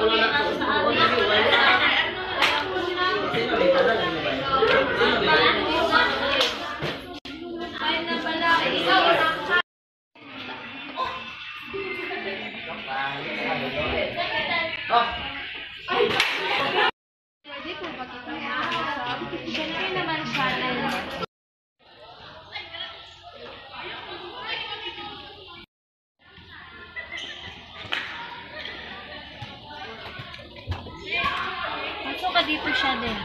Pwede po ba kita makausap? Siyempre naman channel. Pasok ka dito siya din.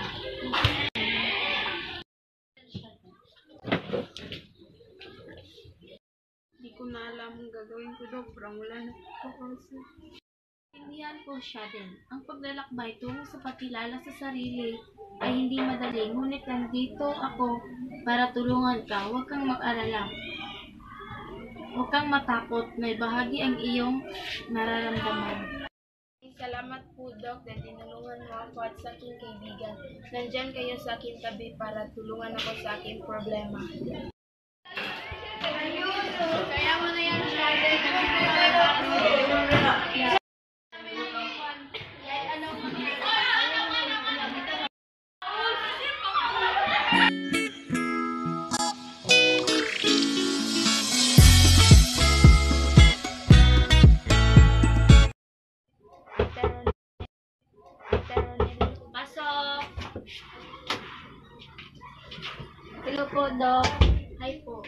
Hindi ko na alam ang gagawin ko, Dok. Parang wala na po kasi. Indian po siya din. Ang paglalakbay tungo sa pagkilala sa sarili ay hindi madali, ngunit nandito ako para tulungan ka. Huwag kang mag-alala. Huwag kang matakot. May bahagi ang iyong nararamdaman. Salamat po, Doc, dahil tinulungan mo ako at sa aking kaibigan. Nandyan kayo sa aking tabi para tulungan ako sa aking problema. Kaya mo na yan, Shade. Pasok! Hello po, Doc. Hi po.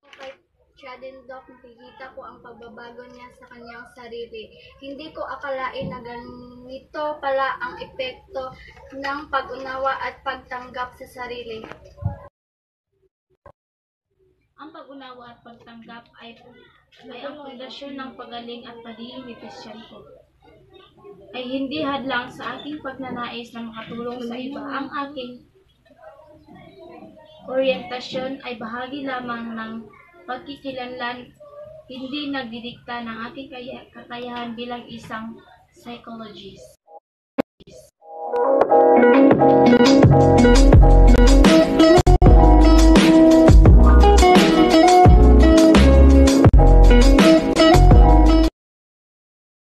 Okay, siya din, Doc. Nakikita ko ang pagbabago niya sa kanyang sarili. Hindi ko akalain na ganito pala ang epekto ng pag-unawa at pagtanggap sa sarili. Ang pag-unawa at pagtanggap ay ang pundasyon ng pagaling at pagiging ni Kristiyanko. Ay hindi hadlang sa aking pagnanais na makatulong sa iba. Ang aking orientasyon ay bahagi lamang ng pagkikilanlan, hindi nagdidikta ng aking kakayahan bilang isang psychologist.